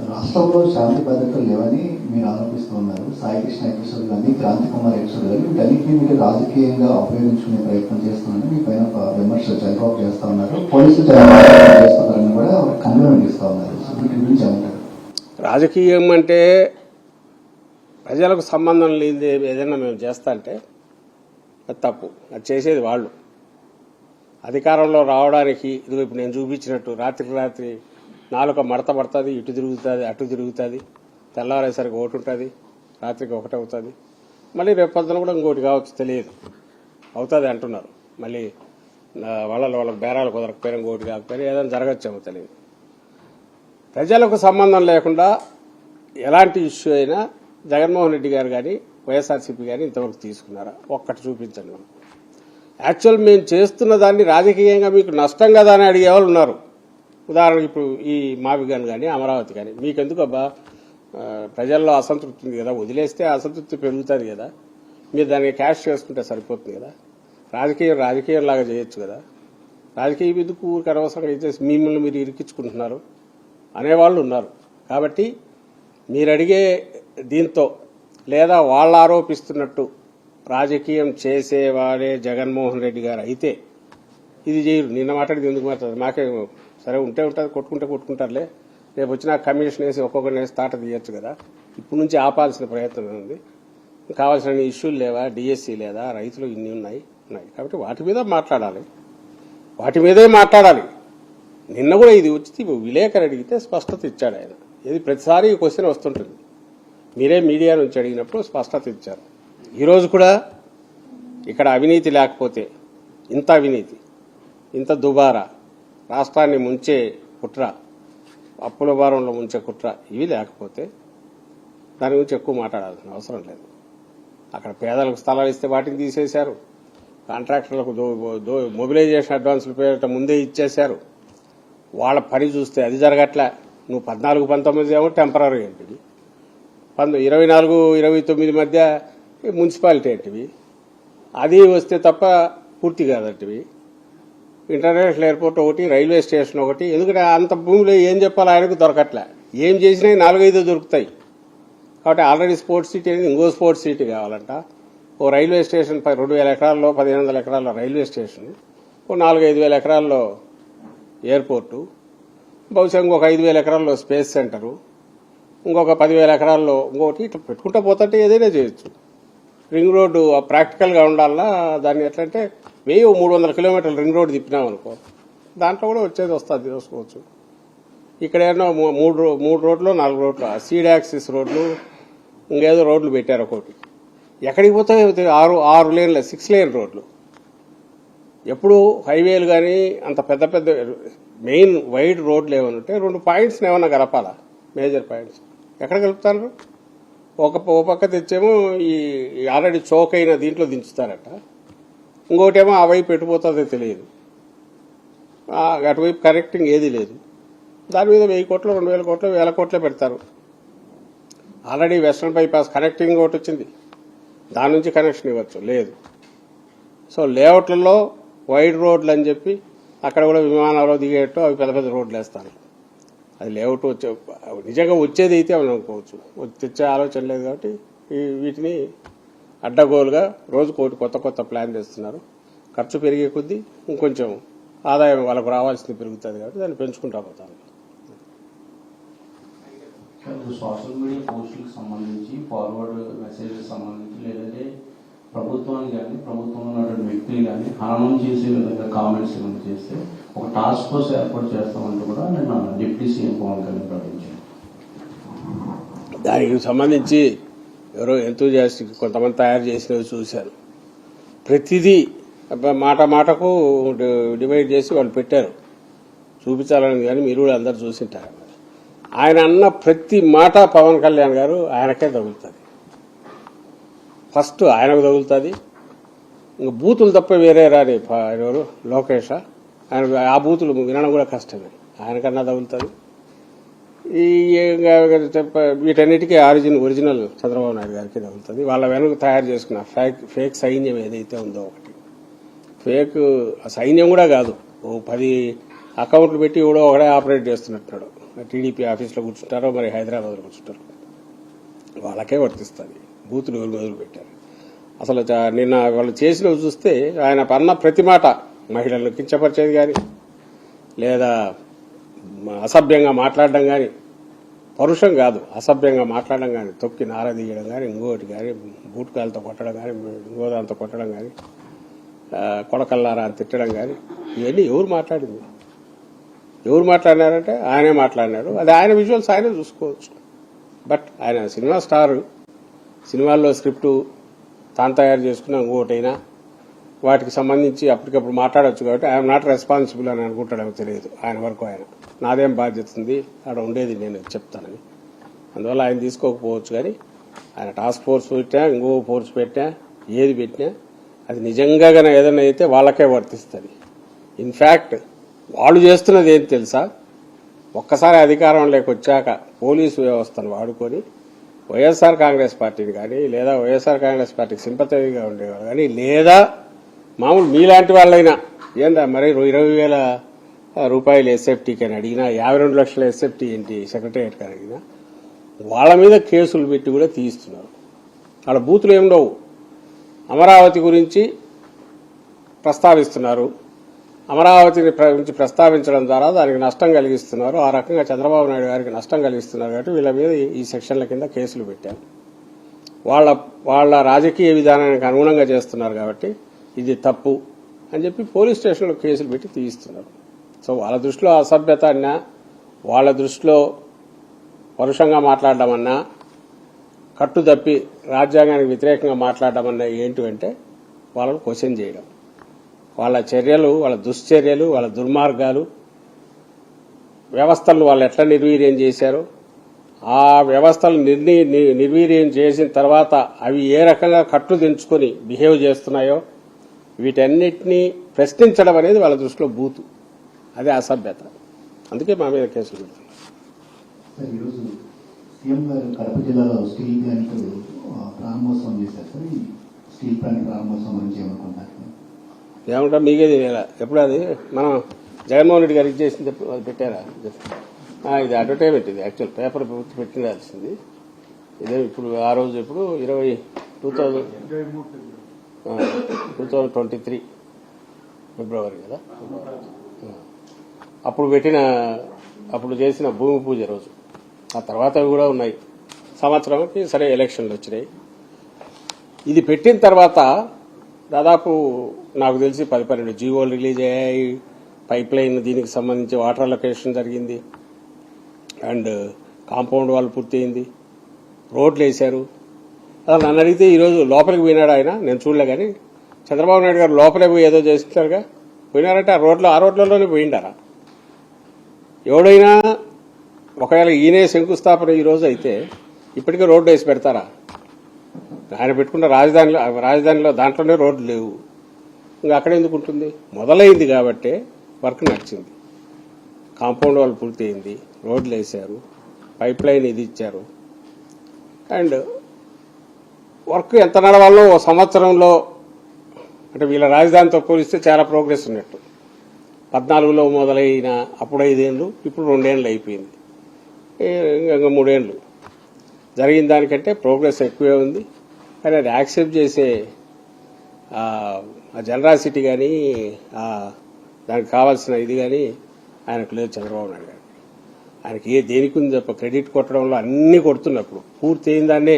రాష్ట్రంలో శాంతి భద్రతలు లేవని మీరు ఆరోపిస్తున్నారు. సాయి కృష్ణ ఎపిసోడ్ కానీ క్రాంతి కుమార్ ఎపిసోడ్ కానీ వీటన్నిటిని మీరు రాజకీయంగా ఉపయోగించుకునే ప్రయత్నం చేస్తున్నారని మీ పైన ఒక విమర్శ చంద్రబాబు చేస్తా ఉన్నారు. పోలీసులు చేస్తున్నారని కూడా కన్వీనర్ ఇస్తా ఉన్నారు. సో వీటి గురించి ఏమంటారు? రాజకీయం అంటే ప్రజలకు సంబంధం లేని ఏదైనా మేము చేస్తా అంటే అది తప్పు. అది చేసేది వాళ్ళు. అధికారంలో రావడానికి ఇదిగో ఇప్పుడు నేను చూపించినట్టు రాత్రికి రాత్రి నాలుక మడత పడుతుంది, ఇటు తిరుగుతుంది, అటు తిరుగుతుంది, తెల్లవారేసరికి ఒకటి ఉంటుంది, రాత్రికి ఒకటి అవుతుంది, మళ్ళీ రేపు పొద్దున కూడా ఇంకోటి కావచ్చు, తెలియదు, అవుతుంది అంటున్నారు. మళ్ళీ వాళ్ళ బేరాలు కుదరకపోయినా ఇంకోటి కాకపోయినా ఏదైనా జరగచ్చేమో తెలియదు. ప్రజలకు సంబంధం లేకుండా ఎలాంటి ఇష్యూ అయినా జగన్మోహన్ రెడ్డి గారు కానీ వైఎస్ఆర్సీపీ కానీ ఇంతవరకు తీసుకున్నారా? ఒక్కటి చూపించండి. మనం యాక్చువల్ మేము చేస్తున్న దాన్ని రాజకీయంగా మీకు నష్టం కదా అని అడిగేవాళ్ళు ఉన్నారు. ఉదాహరణకు ఇప్పుడు ఈ మావిగాన్ కానీ అమరావతి కానీ మీకెందుకు అబ్బా ప్రజల్లో అసంతృప్తి ఉంది కదా, వదిలేస్తే అసంతృప్తి పెరుగుతుంది కదా, మీరు దాన్ని క్యాష్ చేసుకుంటే సరిపోతుంది కదా, రాజకీయం లాగా చేయొచ్చు కదా, రాజకీయం ఎందుకు అనవసరంగా ఇచ్చేసి మిమ్మల్ని మీరు ఇరికించుకుంటున్నారు అనేవాళ్ళు ఉన్నారు. కాబట్టి మీరు అడిగే దీంతో లేదా వాళ్ళు ఆరోపిస్తున్నట్టు రాజకీయం చేసేవాడే జగన్మోహన్ రెడ్డి గారు అయితే ఇది చేయరు. నిన్న మాట్లాడింది ఎందుకు మాట్లాడదు? మాకే సరే ఉంటే ఉంటుంది, కొట్టుకుంటారులే, రేపు వచ్చినా కమిషన్ వేసి ఒక్కొక్కరిని వేసి తాట తీయచ్చు కదా. ఇప్పుడు నుంచి ఆపాల్సిన ప్రయత్నం ఉంది. కావాల్సిన ఇష్యూలు లేవా? డిఎస్సీ లేదా? రైతులు ఇన్ని ఉన్నాయి. కాబట్టి వాటి మీద మాట్లాడాలి, వాటి మీదే మాట్లాడాలి. నిన్న కూడా ఇది వచ్చి విలేకరు అడిగితే స్పష్టత ఇచ్చాడు ఆయన. ఇది ప్రతిసారి ఈ క్వశ్చన్ వస్తుంటుంది. మీరే మీడియా నుంచి అడిగినప్పుడు స్పష్టత ఇచ్చారు. ఈరోజు కూడా ఇక్కడ అవినీతి లేకపోతే, ఇంత అవినీతి, ఇంత దుబారా, రాష్ట్రాన్ని ముంచే కుట్ర, అప్పుల భారంలో ముంచే కుట్ర ఇవి లేకపోతే దాని గురించి ఎక్కువ మాట్లాడాల్సిన అవసరం లేదు. అక్కడ పేదలకు స్థలాలు ఇస్తే వాటిని తీసేశారు, కాంట్రాక్టర్లకు మొబిలైజేషన్ అడ్వాన్సుల పేరిట ముందే ఇచ్చేశారు. వాళ్ళ పని చూస్తే అది జరగట్లే. నువ్వు 14-19 ఏమో టెంపరీ ఏంటివి, 24-29 మధ్య మున్సిపాలిటీ ఏంటివి, అది వస్తే తప్ప పూర్తి కాదంటివి. ఇంటర్నేషనల్ ఎయిర్పోర్ట్ ఒకటి, రైల్వే స్టేషన్ ఒకటి. ఎందుకంటే అంత భూమిలో ఏం చెప్పాలి ఆయనకు దొరకట్లే. ఏం చేసినా 4-5 దొరుకుతాయి. కాబట్టి ఆల్రెడీ స్పోర్ట్స్ సిటీ అనేది ఇంకో స్పోర్ట్స్ సిటీ కావాలంట. ఓ రైల్వే స్టేషన్ 2,000 ఎకరాల్లో 1,500 ఎకరాల్లో రైల్వే స్టేషన్, ఓ 4-5 వేల ఎకరాల్లో ఎయిర్పోర్టు, బహుశా ఇంకొక 5,000 ఎకరాల్లో స్పేస్ సెంటరు, ఇంకొక 10,000 ఎకరాల్లో ఇంకోటి. ఇట్లా పెట్టుకుంటా పోతుంటే ఏదైనా చేయొచ్చు. రింగ్ రోడ్డు ప్రాక్టికల్గా ఉండాలన్నా దాన్ని ఎట్లంటే 1,300 కిలోమీటర్లు రింగ్ రోడ్డు తిప్పినామనుకో, దాంట్లో కూడా వచ్చేది వస్తుంది, చూసుకోవచ్చు. ఇక్కడ ఏమో 3 రోడ్లు 4 రోడ్లు సీడ్ యాక్సిస్ రోడ్లు, ఇంకేదో రోడ్లు పెట్టారు ఒకటి. ఎక్కడికి పోతాయి? 6 లేన్ల 6 లేన్ రోడ్లు. ఎప్పుడు హైవేలు కానీ అంత పెద్ద మెయిన్ వైడ్ రోడ్లు ఏమనుంటే 2 పాయింట్స్ని ఏమన్నా కలపాలా, మేజర్ పాయింట్స్. ఎక్కడ కలుపుతారు? ఓ పక్క తెచ్చేమో ఈ ఆల్రెడీ చోక్ అయిన దీంట్లో దించుతారట, ఇంకోటేమో ఆ వైపు ఎటుపోతుందో తెలియదు, అటువైపు కరెక్టింగ్ ఏది లేదు. దాని మీద 1,000 కోట్లు 2,000 కోట్లు 1,000 కోట్లే పెడతారు. ఆల్రెడీ వెస్ట్రన్ బైపాస్ కనెక్టింగ్ ఒకటి వచ్చింది, దాని నుంచి కనెక్షన్ ఇవ్వచ్చు, లేదు. సో లేఅవుట్లలో వైడ్ రోడ్లు అని చెప్పి అక్కడ కూడా విమానాలు దిగేట్టు అవి పెద్ద రోడ్లు వేస్తారు. అది లేఅవుట్ నిజంగా వచ్చేది అయితే అని అనుకోవచ్చు. తెచ్చే ఆలోచన లేదు. కాబట్టి వీటిని అడ్డగోలుగా రోజు కొత్త ప్లాన్ చేస్తున్నారు. ఖర్చు పెరిగే కొద్దీ ఇంకొంచెం ఆదాయం వాళ్ళకు రావాల్సింది పెరుగుతుంది. కాబట్టి దాన్ని పెంచుకుంటా పోతారు. సోషల్ మీడియా పోస్టులకు సంబంధించి, ఫార్వర్డ్ మెసేజ్లకు సంబంధించి, లేదంటే ప్రభుత్వానికి కానీ ప్రభుత్వంలో ఉన్నటువంటి వ్యక్తులు కానీ హననం చేసే విధంగా కామెంట్స్ ఏమైనా చేస్తే ఒక టాస్క్ ఫోర్స్ ఏర్పాటు చేస్తామంటూ కూడా నిన్న డిప్యూటీ సీఎం పవన్ కళ్యాణ్ ప్రకటించారు. దానికి సంబంధించి ఎవరో ఎంతూజియాస్టిక్ కొంతమంది తయారు చేసినవి చూశాను. ప్రతిదీ మాటకు డివైడ్ చేసి వాళ్ళు పెట్టారు, చూపించాలని. కానీ మీరు కూడా అందరు చూసింటారు. ఆయన అన్న ప్రతి మాట పవన్ కళ్యాణ్ గారు ఆయనకే తగులుతుంది. ఫస్ట్ ఆయనకు తగులుతుంది. ఇంకా బూతులు తప్ప వేరే రాని ఎవరు లోకేష్, ఆయన ఆ బూతులు వినడం కూడా కష్టమే, ఆయనకన్నా తగులుతుంది. ఈ వీటన్నిటికీ ఒరిజినల్ చంద్రబాబు నాయుడు గారికి తగులుతుంది. వాళ్ళ వెనక తయారు చేసుకున్న ఫేక్ సైన్యం ఏదైతే ఉందో ఒకటి, ఫేక్ సైన్యం కూడా కాదు, ఓ 10 అకౌంట్లు పెట్టి ఎవడో ఒకడే ఆపరేట్ చేస్తున్నట్టున్నాడు. టీడీపీ ఆఫీస్లో కూర్చుంటారో మరి హైదరాబాద్లో కూర్చుంటారో వాళ్ళకే వర్తిస్తుంది. బూతులు మొదలు పెట్టారు. అసలు నిన్న వాళ్ళు చేసినవి చూస్తే ఆయన పన్న ప్రతి మాట మహిళలను కించపరిచేది కానీ, లేదా అసభ్యంగా మాట్లాడడం కానీ, పరుషం కాదు అసభ్యంగా మాట్లాడడం కానీ, తొక్కి నారదీయడం కానీ, ఇంకోటి కానీ, బూట్కాలతో కొట్టడం కానీ, ఇంకోదాంతో కొట్టడం కానీ, కొడకల్లారా అని తిట్టడం కానీ, ఇవన్నీ ఎవరు మాట్లాడింది? ఎవరు మాట్లాడినారంటే ఆయనే మాట్లాడినాడు. అది ఆయన విజువల్స్ ఆయనే చూసుకోవచ్చు. బట్ ఆయన సినిమా స్టార్, సినిమాల్లో స్క్రిప్టు తాను తయారు చేసుకున్న ఇంకోటైనా వాటికి సంబంధించి అప్పటికప్పుడు మాట్లాడవచ్చు. కాబట్టి ఐఎమ్ నాట్ రెస్పాన్సిబుల్ అని అనుకుంటాడో తెలియదు. ఆయన వరకు ఆయన నాదేం బాధ్యత ఉంది, అక్కడ ఉండేది నేను చెప్తానని. అందువల్ల ఆయన తీసుకోకపోవచ్చు. కానీ ఆయన టాస్క్ ఫోర్స్ పెట్టినా, ఇంకో ఫోర్స్ పెట్టినా, ఏది పెట్టినా అది నిజంగా కానీ ఏదైనా అయితే వాళ్ళకే వర్తిస్తుంది. ఇన్ఫ్యాక్ట్ వాళ్ళు చేస్తున్నది ఏం తెలుసా? ఒక్కసారి అధికారంలోకి వచ్చాక పోలీసు వ్యవస్థను వాడుకొని వైఎస్ఆర్ కాంగ్రెస్ పార్టీని కానీ, లేదా వైఎస్ఆర్ కాంగ్రెస్ పార్టీకి సింపతీగా ఉండేవాళ్ళు కానీ, లేదా మామూలు మీలాంటి వాళ్ళైనా ఏందా మరి 20,000 రూపాయలు ఎస్ఎఫ్టీకి అని అడిగినా, 52 లక్షల ఎస్ఎఫ్టీ ఏంటి సెక్రటేరియట్ కానీ అడిగినా వాళ్ళ మీద కేసులు పెట్టి కూడా తీయిస్తున్నారు. వాళ్ళ బూతులు ఏముండవు. అమరావతి గురించి ప్రస్తావిస్తున్నారు. అమరావతిని గురించి ప్రస్తావించడం ద్వారా దానికి నష్టం కలిగిస్తున్నారు. ఆ రకంగా చంద్రబాబు నాయుడు గారికి నష్టం కలిగిస్తున్నారు. కాబట్టి వీళ్ళ మీద ఈ సెక్షన్ల కింద కేసులు పెట్టారు. వాళ్ళ రాజకీయ విధానానికి అనుగుణంగా చేస్తున్నారు. కాబట్టి ఇది తప్పు అని చెప్పి పోలీస్ స్టేషన్లో కేసులు పెట్టి తీయిస్తున్నారు. సో వాళ్ళ దృష్టిలో అసభ్యత అన్నా, వాళ్ళ దృష్టిలో పరుషంగా మాట్లాడడం అన్నా, కట్టుతప్పి రాజ్యాంగానికి వ్యతిరేకంగా మాట్లాడడం అన్నా ఏంటి అంటే వాళ్ళను క్వశ్చన్ చేయడం. వాళ్ళ చర్యలు, వాళ్ళ దుశ్చర్యలు, వాళ్ళ దుర్మార్గాలు, వ్యవస్థలను వాళ్ళు ఎట్లా నిర్వీర్యం చేశారో, ఆ వ్యవస్థలు నిర్వీర్యం చేసిన తర్వాత అవి ఏ రకంగా కట్టు దించుకొని బిహేవ్ చేస్తున్నాయో వీటన్నిటినీ ప్రశ్నించడం అనేది వాళ్ళ దృష్టిలో బూతు. అదే అసభ్యత. అందుకే మా మీద కేసులు పెడుతున్నారు. సార్, ఈరోజు సీఎం గారు కడప జిల్లాలో స్టీల్ ప్లాంట్ ప్రారంభోత్సవం చేశారు. సార్, ఈ స్టీల్ ప్లాంట్ ప్రారంభోత్సవం గురించి ఏమనుకుంటారు? ఏమంటా మీకే తెలియాలా? ఎప్పుడు అది మనం జగన్మోహన్ రెడ్డి గారికి చేసింది అది పెట్టారా? ఇది అడ్వర్టైజ్మెంట్. ఇది యాక్చువల్ పేపర్ పెట్టిండాల్సింది. ఇదే ఇప్పుడు ఆ రోజు ఇప్పుడు 2023 ఫిబ్రవరి కదా, అప్పుడు చేసిన భూమి పూజ రోజు. ఆ తర్వాత కూడా ఉన్నాయి. సంవత్సరంకి సరే ఎలక్షన్లు వచ్చినాయి. ఇది పెట్టిన తర్వాత దాదాపు నాకు తెలిసి 10-12 జీవోలు రిలీజ్ అయ్యాయి. పైప్ లైన్ దీనికి సంబంధించి వాటర్ అలొకేషన్ జరిగింది. అండ్ కాంపౌండ్ వాళ్ళు పూర్తయింది. రోడ్లు వేశారు. అసలు నన్ను అడిగితే ఈరోజు లోపలికి పోయినాడు ఆయన, నేను చూడలే. కానీ చంద్రబాబు నాయుడు గారు లోపలే పోయి ఏదో చేస్తారుగా, పోయినారంటే ఆ రోడ్లలోనే పోయిండారా? ఎవడైనా ఒకవేళ ఈయనే శంకుస్థాపన ఈరోజు అయితే ఇప్పటికే రోడ్డు వేసి పెడతారా? ఆయన పెట్టుకున్న రాజధానిలో దాంట్లోనే రోడ్లు లేవు. ఇంకా అక్కడ ఎందుకు ఉంటుంది? మొదలైంది కాబట్టే వర్క్ నడిచింది. కాంపౌండ్ వాళ్ళు పూర్తయింది, రోడ్లు వేశారు, పైప్ లైన్ ఇది ఇచ్చారు. అండ్ వర్క్ ఎంత నడవాలో ఓ సంవత్సరంలో, అంటే వీళ్ళ రాజధానితో పోలిస్తే చాలా ప్రోగ్రెస్ ఉన్నట్టు. 14లో మొదలైన అప్పుడు 5 ఏళ్ళు, ఇప్పుడు 2 ఏళ్ళు అయిపోయింది. ఇంకా 3 ఏళ్ళు జరిగిన దానికంటే ప్రోగ్రెస్ ఎక్కువే ఉంది. కానీ అది యాక్సెప్ట్ చేసే ఆ జనరాసిటీ కానీ, దానికి కావాల్సిన ఇది కానీ ఆయనకు లేదు చంద్రబాబు నాయుడు గారు. ఆయనకి దేనికి ఉంది తప్ప క్రెడిట్ కొట్టడంలో అన్నీ కొడుతున్నప్పుడు పూర్తి అయిన దాన్నే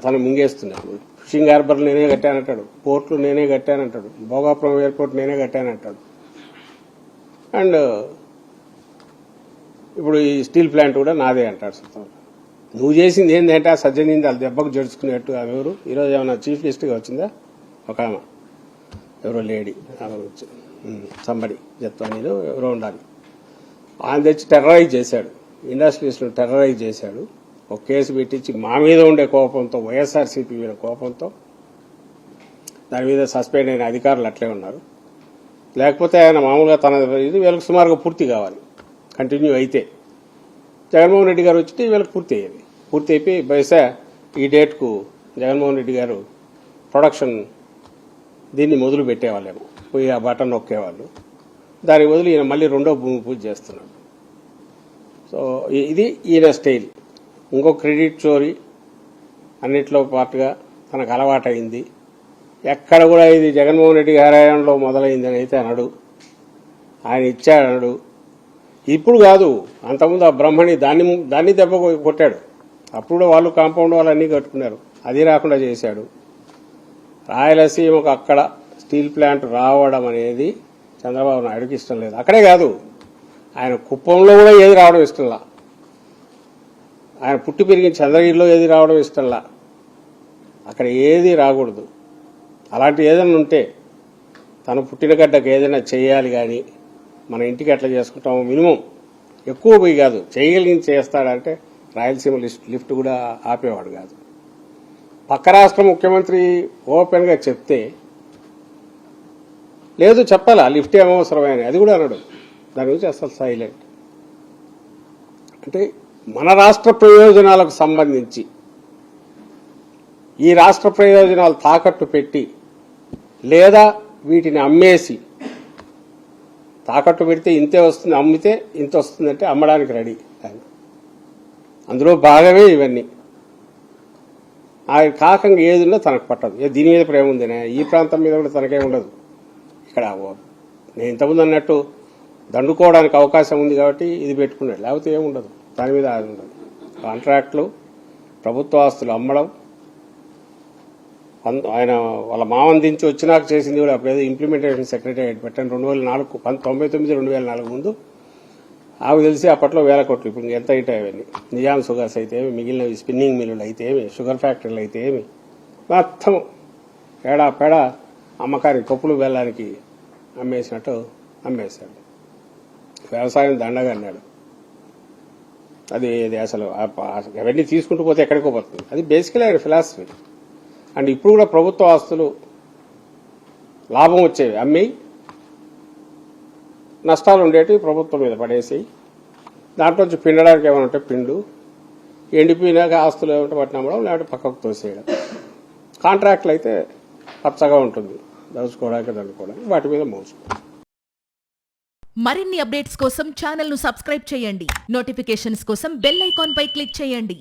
తను మింగేస్తున్నాడు. ఫిషింగ్ హార్బర్లు నేనే కట్టానంటాడు, పోర్ట్లు నేనే కట్టానంటాడు, భోగాపురం ఎయిర్పోర్ట్ నేనే కట్టానంటాడు. అండ్ ఇప్పుడు ఈ స్టీల్ ప్లాంట్ కూడా నాదే అంటాడు. సొంతంగా నువ్వు చేసింది ఏంటంటే ఆ సజ్జనింది వాళ్ళు దెబ్బకు జడుచుకునేట్టు. ఆమె ఎవరు ఈరోజు ఏమైనా చీఫ్ గెస్ట్గా వచ్చిందా? ఒక ఆమె ఎవరో లేడీ, ఆమె సంబడి జత్వానీలో ఎవరో ఉండాలి. ఆయన తెచ్చి టెర్రరైజ్ చేశాడు, ఇండస్ట్రీస్ను టెర్రరైజ్ చేశాడు. ఒక కేసు పెట్టించి మా మీద ఉండే కోపంతో, వైఎస్ఆర్సీపీ మీద కోపంతో దాని మీద సస్పెండ్ అయిన అధికారులు అట్లే ఉన్నారు. లేకపోతే ఆయన మామూలుగా తన ఇది వీళ్ళకి సుమారుగా పూర్తి కావాలి. కంటిన్యూ అయితే జగన్మోహన్ రెడ్డి గారు వచ్చి వీళ్ళకి పూర్తి అయ్యేది. పూర్తి అయిపోయి బహుశా ఈ డేట్కు జగన్మోహన్ రెడ్డి గారు ప్రొడక్షన్ దీన్ని మొదలు పెట్టేవాళ్ళేమో, పోయి ఆ బటన్ నొక్కేవాళ్ళు. దానికి బదులు ఈయన మళ్ళీ రెండో భూమి పూజ చేస్తున్నాడు. సో ఇది ఈయన స్టైల్. ఇంకో క్రెడిట్ చోరీ అన్నిట్లో పాటుగా తనకు అలవాటైంది. ఎక్కడ కూడా ఇది జగన్మోహన్ రెడ్డి హయాంలో మొదలైందని అయితే అనడు, ఆయన ఇచ్చాడనడు. ఇప్పుడు కాదు, అంతకుముందు ఆ బ్రహ్మణి దాన్ని దెబ్బ కొట్టాడు. అప్పుడు వాళ్ళు కాంపౌండ్ వాళ్ళు అన్నీ కట్టుకున్నారు, అది రాకుండా చేశాడు. రాయలసీమకు అక్కడ స్టీల్ ప్లాంట్ రావడం అనేది చంద్రబాబు నాయుడుకి ఇష్టం లేదు. అక్కడే కాదు, ఆయన కుప్పంలో కూడా ఏది రావడం ఇష్టంలా, ఆయన పుట్టి పెరిగిన చంద్రగిరిలో ఏది రావడం ఇష్టంలా. అక్కడ ఏది రాకూడదు. అలాంటి ఏదైనా ఉంటే తన పుట్టిన గడ్డకు ఏదైనా చేయాలి, కానీ మన ఇంటికి ఎట్లా చేసుకుంటామో మినిమం ఎక్కువ పోయి కాదు, చేయగలిగింది చేస్తాడంటే రాయలసీమ లిఫ్ట్ కూడా ఆపేవాడు కాదు. పక్క రాష్ట్ర ముఖ్యమంత్రి ఓపెన్గా చెప్తే లేదు చెప్పాలా లిఫ్ట్ ఏమవసరమైన, అది కూడా అనడు. దాని గురించి అసలు సైలెంట్. అంటే మన రాష్ట్ర ప్రయోజనాలకు సంబంధించి ఈ రాష్ట్ర ప్రయోజనాలు తాకట్టు పెట్టి లేదా వీటిని అమ్మేసి, తాకట్టు పెడితే ఇంతే వస్తుంది, అమ్మితే ఇంత వస్తుందంటే అమ్మడానికి రెడీ. అందులో భాగమే ఇవన్నీ. ఆయన కాకంగా ఏది ఉన్నా తనకు పట్టదు. దీని మీద ప్రేమ ఉందినే, ఈ ప్రాంతం మీద కూడా తనకే ఉండదు. ఇక్కడ నేను ఇంతకుముందు అన్నట్టు దండుకోవడానికి అవకాశం ఉంది కాబట్టి ఇది పెట్టుకున్నాడు, లేకపోతే ఏముండదు. దాని మీద అది ఉండదు. కాంట్రాక్టులు, ప్రభుత్వ ఆస్తులు అమ్మడం, ఆయన వాళ్ళ మామని దించి వచ్చినాక చేసింది కూడా అప్పుడేదో ఇంప్లిమెంటేషన్ సెక్రటరీ పెట్టాను 2004 ముందు. ఆమెకు తెలిసి అప్పట్లో 1000 కోట్లు, ఇప్పుడు ఎంత అవుతాయి అవన్నీ. నిజాం షుగర్స్ అయితే ఏమి, మిగిలినవి స్పిన్నింగ్ మిల్లులు అయితే ఏమి, షుగర్ ఫ్యాక్టరీలు అయితే ఏమి, మొత్తం పేడా అమ్మకానికి పప్పులు బెల్లానికి అమ్మేసినట్టు అమ్మేశాడు. వ్యవసాయం దండగా అన్నాడు. అది అసలు అవన్నీ తీసుకుంటూ పోతే ఎక్కడికో పోతుంది. అది బేసికలీ ఆయన ఫిలాసఫీ. అండ్ ఇప్పుడు కూడా ప్రభుత్వ ఆస్తులు లాభం వచ్చేవి అమ్మి, నష్టాలు ఉండేటివి ప్రభుత్వం మీద పడేసి, దాంట్లోంచి పిండడానికి ఏమైనా ఉంటే పిండు, ఎండిపోయినాక ఆస్తులు ఏమంటే పట్టిన అమ్మడం, లేకపోతే పక్కకు తోసేయడం. కాంట్రాక్ట్లు అయితే పచ్చగా ఉంటుంది, దలుచుకోవడానికి దండుకోవడానికి, వాటి మీద మోసం. మరిన్ని అప్డేట్స్ కోసం ఛానల్ ను సబ్స్క్రైబ్ చేయండి. నోటిఫికేషన్స్ కోసం బెల్ ఐకాన్ పై క్లిక్ చేయండి.